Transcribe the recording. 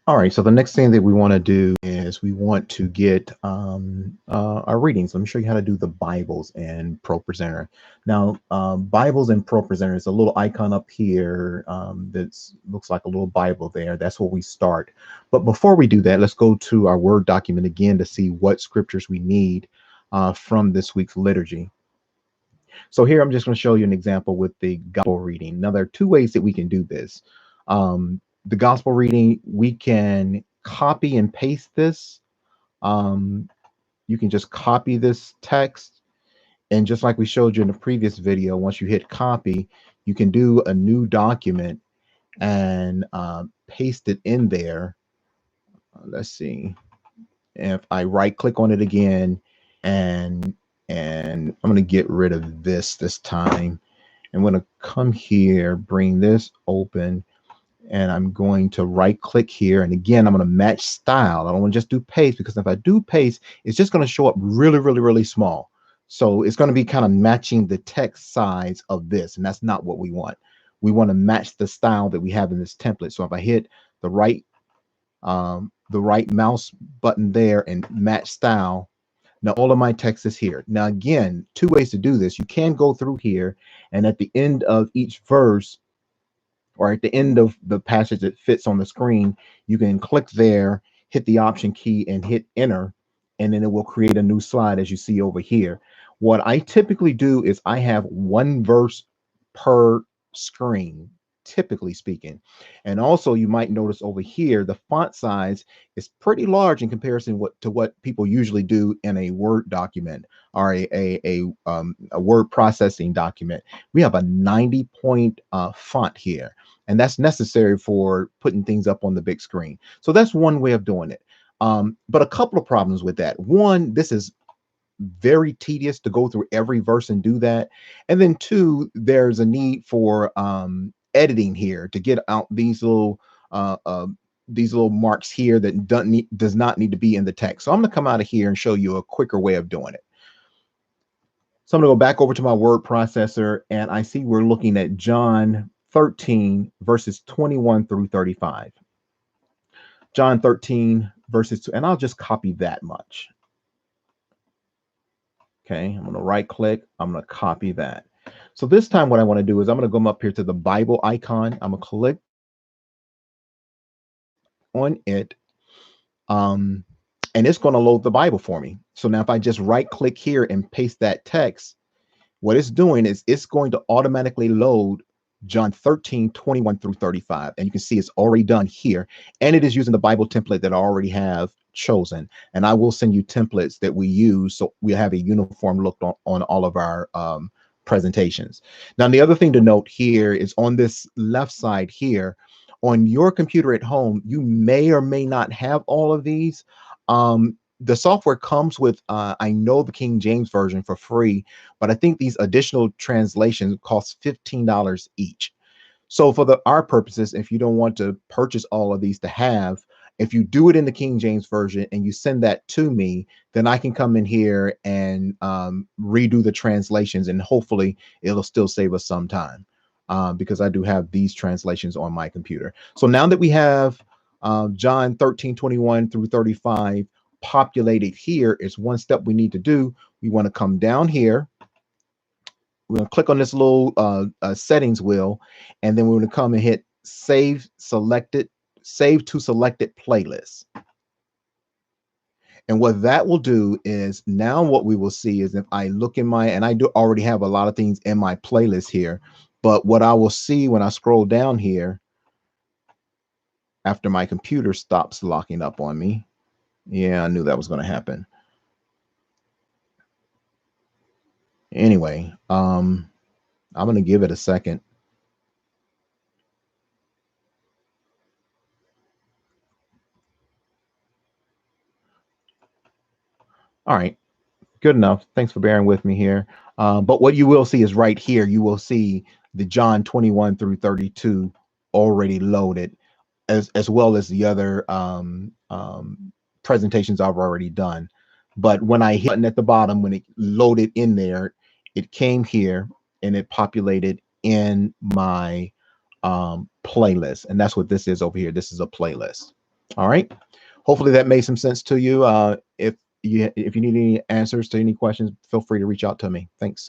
All right, so the next thing that we want to do is we want to get our readings. Let me show you how to do the Bibles in ProPresenter. Now, Bibles in ProPresenter is a little icon up here that looks like a little Bible there. That's where we start. But before we do that, let's go to our Word document again to see what scriptures we need from this week's liturgy. So here I'm just going to show you an example with the gospel reading. Now there are two ways that we can do this. The gospel reading, we can copy and paste this. Um, you can just copy this text, and just like we showed you in the previous video, once you hit copy, you can do a new document and paste it in there. Let's see. If I right click on it again and I'm going to get rid of this time. I'm going to come here, bring this open, and I'm going to right click here. And again, I'm going to match style. I don't want to just do paste, because if I do paste, it's just going to show up really, really, really small. So it's going to be kind of matching the text size of this. And that's not what we want. We want to match the style that we have in this template. So if I hit the right mouse button there and match style, now all of my text is here. Now, again, two ways to do this. You can go through here, and at the end of each verse, or at the end of the passage that fits on the screen, you can click there, hit the option key and hit enter, and then it will create a new slide as you see over here. What I typically do is I have one verse per screen, typically speaking. And also you might notice over here, the font size is pretty large in comparison to what people usually do in a Word document or a word processing document. We have a 90-point font here, and that's necessary for putting things up on the big screen. So that's one way of doing it. But a couple of problems with that. One, this is very tedious to go through every verse and do that. And then two, there's a need for editing here to get out these little marks here that does not need to be in the text. So I'm going to come out of here and show you a quicker way of doing it. So I'm going to go back over to my word processor, and I see we're looking at John 13 verses 21 through 35. John 13 verses 2, and I'll just copy that much. Okay, I'm going to right click. I'm going to copy that. So this time what I want to do is I'm going to go up here to the Bible icon. I'm going to click on it. And it's going to load the Bible for me. So now if I just right click here and paste that text, what it's doing is it's going to automatically load John 13, 21 through 35. And you can see it's already done here. And it is using the Bible template that I already have chosen. And I will send you templates that we use so we have a uniform look on all of our presentations. Now, the other thing to note here is on this left side here, on your computer at home, you may or may not have all of these. The software comes with, I know, the King James Version for free, but I think these additional translations cost $15 each. So for our purposes, if you don't want to purchase all of these to have, if you do it in the King James Version and you send that to me, then I can come in here and redo the translations, and hopefully it'll still save us some time because I do have these translations on my computer. So now that we have John 13, 21 through 35 populated here, is one step we need to do. We want to come down here. We're going to click on this little settings wheel, and then we're going to come and hit save to selected playlist. And what that will do is, now what we will see is, if I look in and I do already have a lot of things in my playlist here, but what I will see when I scroll down here, after my computer stops locking up on me, yeah, I knew that was going to happen. Anyway, I'm going to give it a second. All right, good enough. Thanks for bearing with me here. But what you will see is right here, you will see the John 21 through 32 already loaded, as well as the other presentations I've already done. But when I hit at the bottom, when it loaded in there, it came here and it populated in my playlist. And that's what this is over here. This is a playlist. All right. Hopefully that made some sense to you. If you need any answers to any questions, feel free to reach out to me. Thanks.